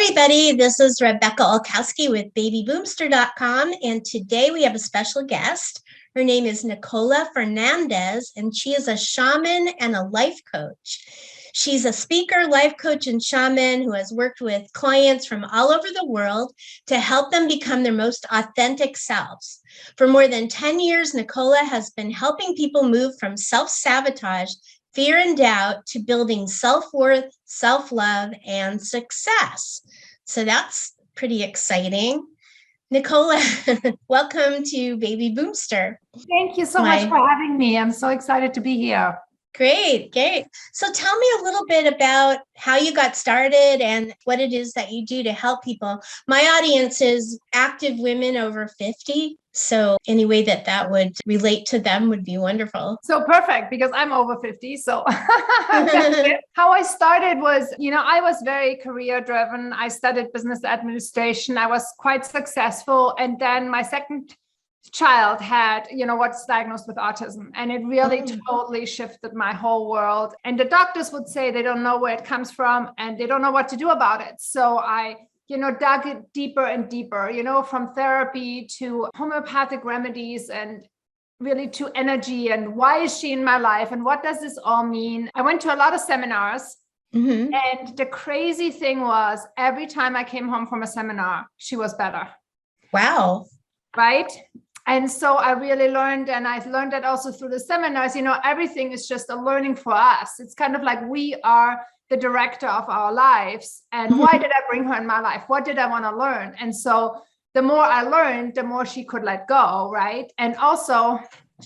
everybody. This is Rebecca Olkowski with babyboomster.com. And today we have a special guest. Her name is Nicola Fernandes, and she is a shaman and a life coach. She's a speaker, life coach, and shaman who has worked with clients from all over the world to help them become their most authentic selves. For more than 10 years, Nicola has been helping people move from self-sabotage, fear and doubt, to building self-worth, self-love, and success. So that's pretty exciting. Nicola, welcome to Baby Boomster. Thank you so much for having me. I'm so excited to be here. Great. So tell me a little bit about how you got started and what it is that you do to help people. My audience is active women over 50. So any way that would relate to them would be wonderful. So perfect, because I'm over 50. So how I started was, I was very career driven. I studied business administration. I was quite successful. And then my second child had, was diagnosed with autism, and it really totally shifted my whole world. And the doctors would say they don't know where it comes from and they don't know what to do about it. So I dug it deeper and deeper, from therapy to homeopathic remedies and really to energy and why is she in my life and what does this all mean? I went to a lot of seminars. And the crazy thing was every time I came home from a seminar, she was better. Wow. Right. And so I really learned, and I've learned that also through the seminars, everything is just a learning for us. It's kind of like we are the director of our lives. And why did I bring her in my life? What did I want to learn? And so the more I learned, the more she could let go, right? And also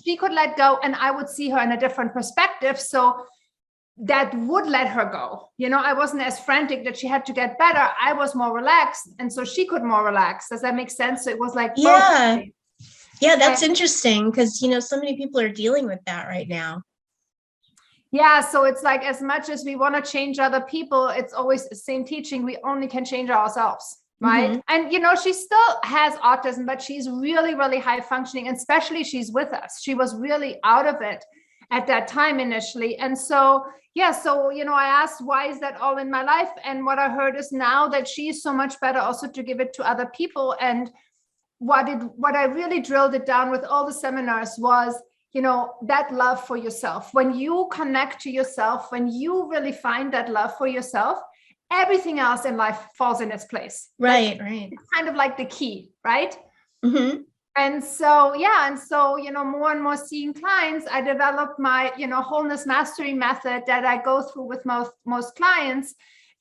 she could let go and I would see her in a different perspective. So that would let her go. I wasn't as frantic that she had to get better. I was more relaxed. And so she could more relax. Does that make sense? So it was like, yeah, that's interesting because, so many people are dealing with that right now. Yeah. So it's like, as much as we want to change other people, it's always the same teaching. We only can change ourselves. Right. And, she still has autism, but she's really, really high functioning, and especially she's with us. She was really out of it at that time initially. And so, I asked, why is that all in my life? And what I heard is now that she's so much better also to give it to other people. And what I really drilled it down with all the seminars was, that love for yourself. When you connect to yourself, when you really find that love for yourself, everything else in life falls in its place. Right. It's kind of like the key, right? And so, more and more seeing clients, I developed my, wholeness mastery method that I go through with most clients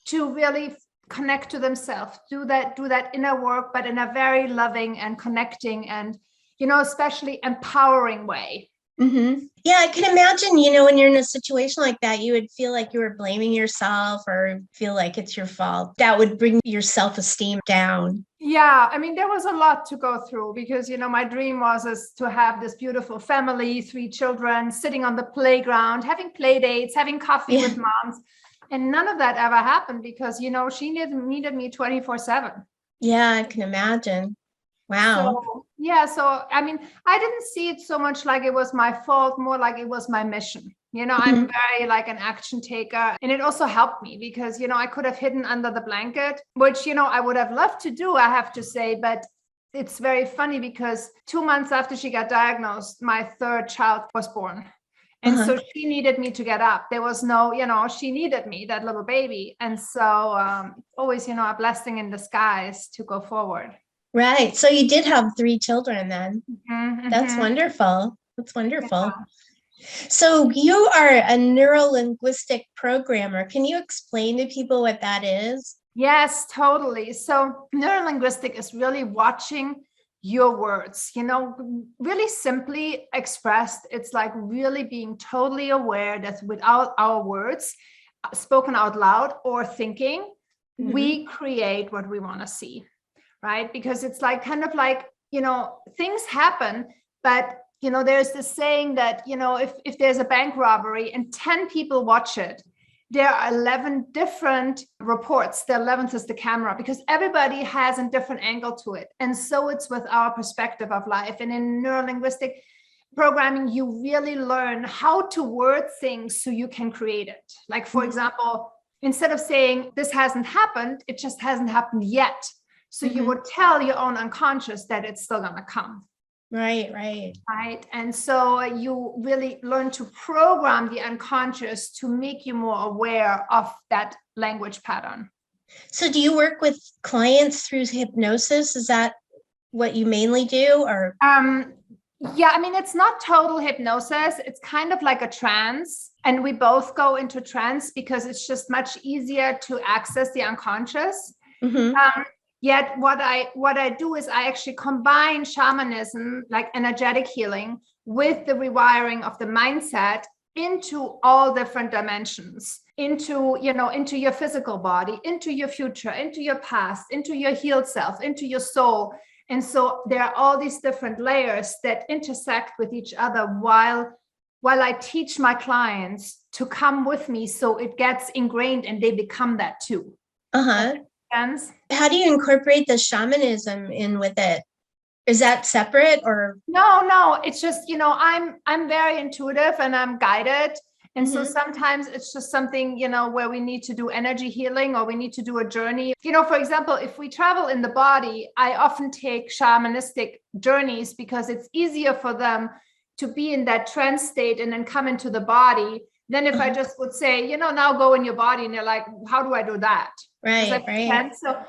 to really connect to themselves, do that inner work, but in a very loving and connecting and, especially empowering way. Yeah, I can imagine, when you're in a situation like that, you would feel like you were blaming yourself or feel like it's your fault. That would bring your self-esteem down. Yeah, there was a lot to go through because, my dream was to have this beautiful family, 3 children, sitting on the playground, having play dates, having coffee with moms. And none of that ever happened because, she needed me 24/7. Yeah, I can imagine. Wow. So, I didn't see it so much like it was my fault, more like it was my mission. I'm very like an action taker. And it also helped me because, I could have hidden under the blanket, which, I would have loved to do, I have to say. But it's very funny because 2 months after she got diagnosed, my 3rd child was born. And so she needed me to get up. There was no, she needed me, that little baby. And so always, a blessing in disguise to go forward. Right. So you did have 3 children then. That's wonderful. That's wonderful. Yeah. So you are a neurolinguistic programmer. Can you explain to people what that is? Yes, totally. So neurolinguistic is really watching your words, really simply expressed. It's like really being totally aware that without our words spoken out loud or thinking, we create what we want to see, right? Because it's like kind of like, things happen, but, there's this saying that, if there's a bank robbery and 10 people watch it, there are 11 different reports. The 11th is the camera, because everybody has a different angle to it. And so it's with our perspective of life. And in neurolinguistic programming, you really learn how to word things so you can create it. Like, for example, instead of saying this hasn't happened, it just hasn't happened yet. So you would tell your own unconscious that it's still going to come. Right. And so you really learn to program the unconscious to make you more aware of that language pattern. So do you work with clients through hypnosis? Is that what you mainly do? Or yeah, I mean, it's not total hypnosis. It's kind of like a trance. And we both go into trance because it's just much easier to access the unconscious. Yet what I do is I actually combine shamanism, like energetic healing, with the rewiring of the mindset into all different dimensions, into your physical body, into your future, into your past, into your healed self, into your soul. And so there are all these different layers that intersect with each other while I teach my clients to come with me, so it gets ingrained and they become that too. How do you incorporate the shamanism in with it? Is that separate or? No, it's just, I'm very intuitive and I'm guided. And so sometimes it's just something, where we need to do energy healing or we need to do a journey. For example, if we travel in the body, I often take shamanistic journeys because it's easier for them to be in that trance state and then come into the body than if I just would say, now go in your body. And they're like, how do I do that? Right. So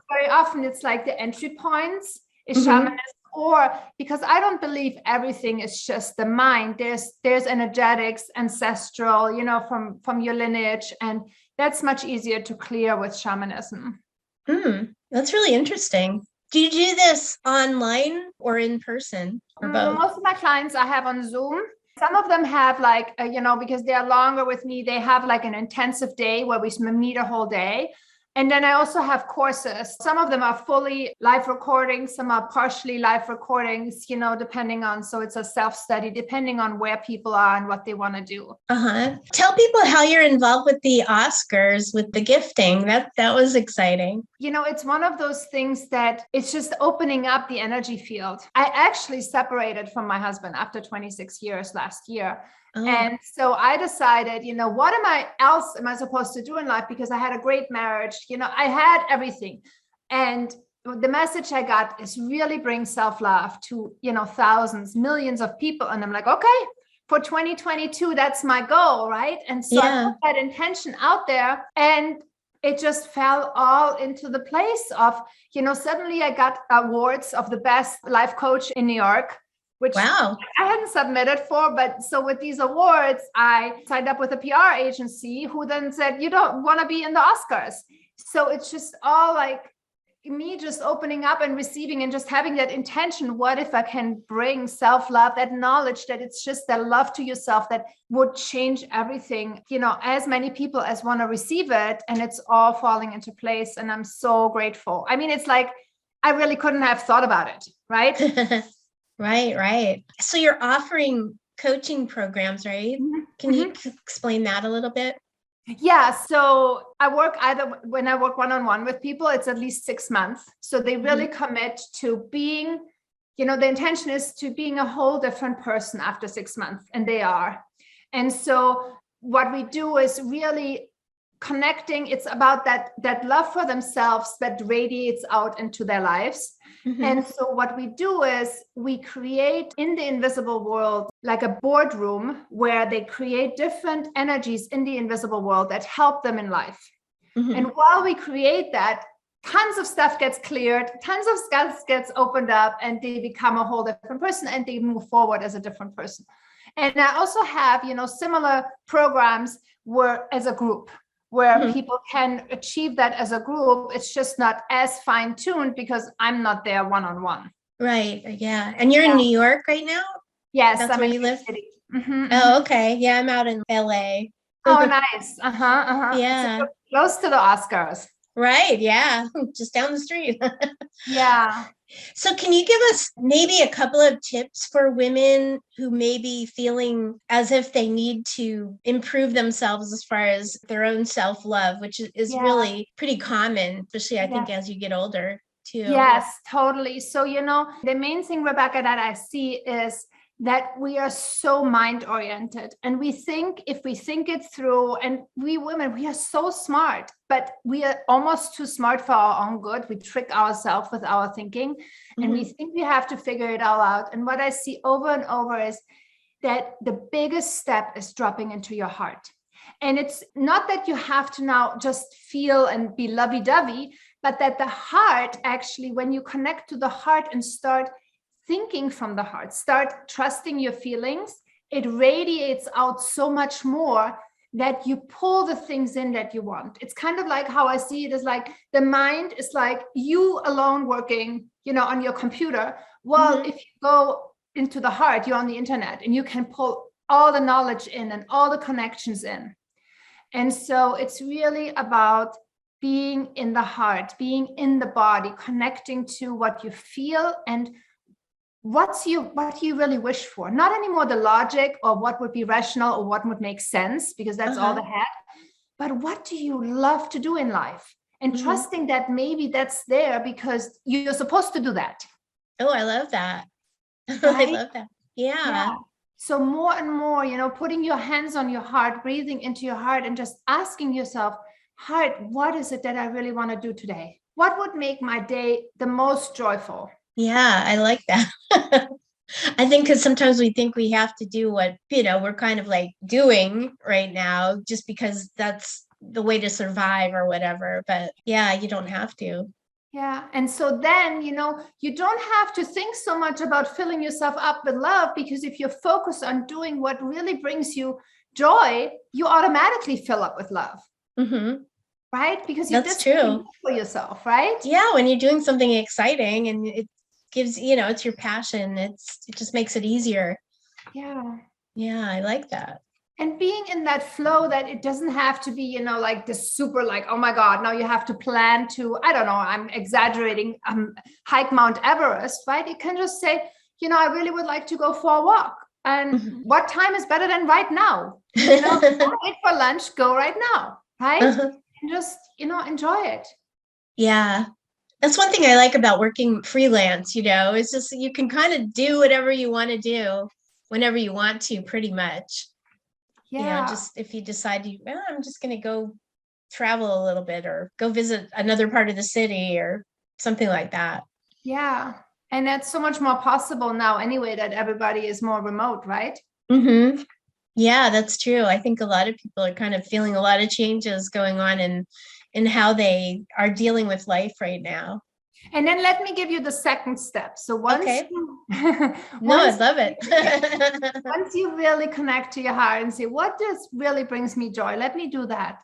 very often it's like the entry points is shamanism, or because I don't believe everything is just the mind. There's energetics, ancestral, from your lineage, and that's much easier to clear with shamanism. That's really interesting. Do you do this online or in person or both? Most of my clients I have on Zoom. Some of them have because they're longer with me, they have like an intensive day where we meet a whole day. And then I also have courses. Some of them are fully live recordings, some are partially live recordings, depending on, so it's a self-study, depending on where people are and what they want to do. Tell people how you're involved with the Oscars, with the gifting. That was exciting. It's one of those things that it's just opening up the energy field. I actually separated from my husband after 26 years last year. And so I decided, what else am I supposed to do in life? Because I had a great marriage, I had everything. And the message I got is really bring self-love to, thousands, millions of people. And I'm like, okay, for 2022, that's my goal, right? And so I put that intention out there, and it just fell all into the place of, suddenly I got awards of the best life coach in New York, which I hadn't submitted for. But so with these awards, I signed up with a PR agency who then said, you don't want to be in the Oscars. So it's just all like me just opening up and receiving and just having that intention. What if I can bring self-love, that knowledge that it's just that love to yourself that would change everything, as many people as want to receive it, and it's all falling into place. And I'm so grateful. I mean, it's like, I really couldn't have thought about it. Right. Right. So you're offering coaching programs, right? Can you explain that a little bit? Yeah. So I work when I work one-on-one with people, it's at least 6 months. So they really commit to being, the intention is to being a whole different person after 6 months, and they are. And so what we do is really connecting. It's about that love for themselves that radiates out into their lives. And so what we do is we create in the invisible world like a boardroom where they create different energies in the invisible world that help them in life. And while we create that, tons of stuff gets cleared, tons of stuff gets opened up, and they become a whole different person and they move forward as a different person. And I also have, similar programs where as a group, where people can achieve that as a group. It's just not as fine-tuned because I'm not there one-on-one. Right. Yeah. And you're in New York right now? Yes. That's where you live? Oh, okay. Yeah, I'm out in LA. Oh, nice. Yeah. So close to the Oscars. Right. Yeah. Just down the street. Yeah. So can you give us maybe a couple of tips for women who may be feeling as if they need to improve themselves as far as their own self-love, which is really pretty common, especially I think as you get older too. Yes, totally. So, the main thing, Rebecca, that I see is that we are so mind oriented, and we think if we think it through, and we women, we are so smart, but we are almost too smart for our own good. We trick ourselves with our thinking, and we think we have to figure it all out. And what I see over and over is that the biggest step is dropping into your heart. And it's not that you have to now just feel and be lovey-dovey, but that the heart actually, when you connect to the heart and start thinking from the heart, start trusting your feelings, it radiates out so much more that you pull the things in that you want. It's kind of like how I see it is like the mind is like you alone working, on your computer. Well, if you go into the heart, you're on the internet and you can pull all the knowledge in and all the connections in. And so it's really about being in the heart, being in the body, connecting to what you feel and what do you really wish for? Not anymore the logic or what would be rational or what would make sense, because that's all the head, but what do you love to do in life? And trusting that maybe that's there because you're supposed to do that. Oh, I love that. Right? I love that. Yeah. So more and more, putting your hands on your heart, breathing into your heart and just asking yourself, heart, what is it that I really want to do today? What would make my day the most joyful? Yeah, I like that. I think because sometimes we think we have to do what, we're kind of like doing right now just because that's the way to survive or whatever. But yeah, you don't have to. Yeah. And so then, you don't have to think so much about filling yourself up with love, because if you're focused on doing what really brings you joy, you automatically fill up with love. Right? Because that's true for yourself, right? Yeah. When you're doing something exciting and it gives, it's your passion, it just makes it easier. Yeah, I like that. And being in that flow, that it doesn't have to be, like this super, like, oh my God, now you have to plan to, I don't know, I'm exaggerating, hike Mount Everest, right? You can just say, I really would like to go for a walk. And what time is better than right now? Don't wait for lunch, go right now, right? And just, enjoy it. Yeah. That's one thing I like about working freelance, it's just you can kind of do whatever you want to do whenever you want to, pretty much. Yeah. Just if you decide I'm just going to go travel a little bit or go visit another part of the city or something like that. Yeah. And that's so much more possible now anyway, that everybody is more remote, right? Yeah, that's true. I think a lot of people are kind of feeling a lot of changes going on in how they are dealing with life right now. And then let me give you the second step. So once I love it. Once you really connect to your heart and say, what really brings me joy? Let me do that.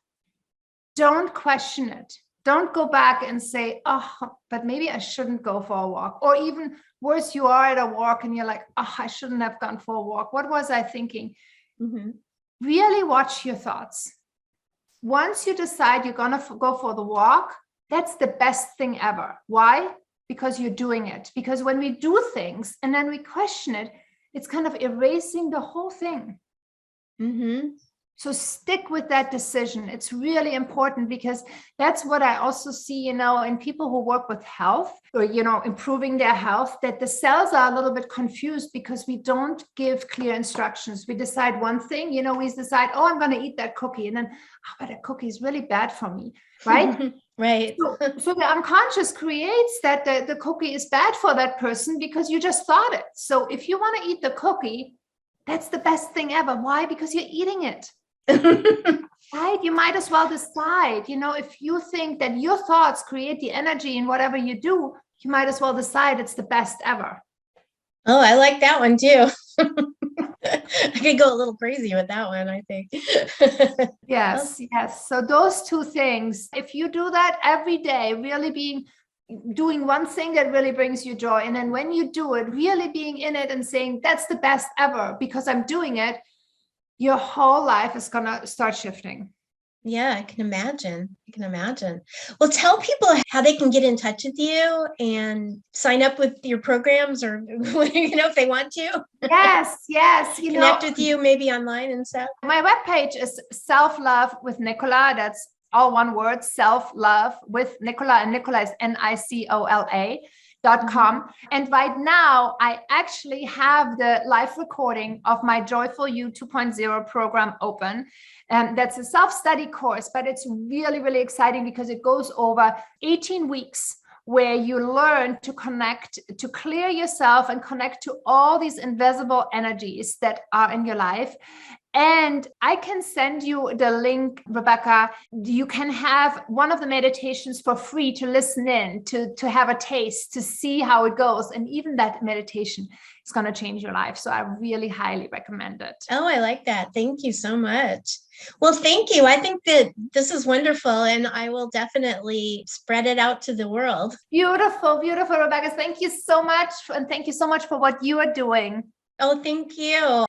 Don't question it. Don't go back and say, oh, but maybe I shouldn't go for a walk. Or even worse, you are at a walk and you're like, oh, I shouldn't have gone for a walk. What was I thinking? Really watch your thoughts. Once you decide you're going to go for the walk, that's the best thing ever. Why? Because you're doing it. Because when we do things and then we question it, it's kind of erasing the whole thing. So stick with that decision. It's really important, because that's what I also see, in people who work with health or, improving their health, that the cells are a little bit confused because we don't give clear instructions. We decide one thing, we decide, oh, I'm going to eat that cookie. And then, oh, but that cookie is really bad for me, right? Right. So the unconscious creates that the cookie is bad for that person because you just thought it. So if you want to eat the cookie, that's the best thing ever. Why? Because you're eating it. Right? You might as well decide, if you think that your thoughts create the energy in whatever you do, you might as well decide it's the best ever. Oh, I like that one too. I could go a little crazy with that one, I think. Yes. So those two things, if you do that every day, really doing one thing that really brings you joy. And then when you do it, really being in it and saying, that's the best ever because I'm doing it, your whole life is going to start shifting. Yeah, I can imagine. Well, tell people how they can get in touch with you and sign up with your programs, or, if they want to. Yes. Connect with you maybe online and stuff. My webpage is Self-Love with Nicola. That's all one word, Self-Love with Nicola. And Nicola is Nicola. And right now, I actually have the live recording of my Joyful You 2.0 program open. And that's a self-study course, but it's really, really exciting because it goes over 18 weeks where you learn to connect, to clear yourself and connect to all these invisible energies that are in your life. And I can send you the link, Rebecca. You can have one of the meditations for free to listen in, to have a taste, to see how it goes. And even that meditation is going to change your life. So I really highly recommend it. Oh, I like that. Thank you so much. Well, thank you. I think that this is wonderful, and I will definitely spread it out to the world. Beautiful, beautiful, Rebecca. Thank you so much. And thank you so much for what you are doing. Oh, thank you.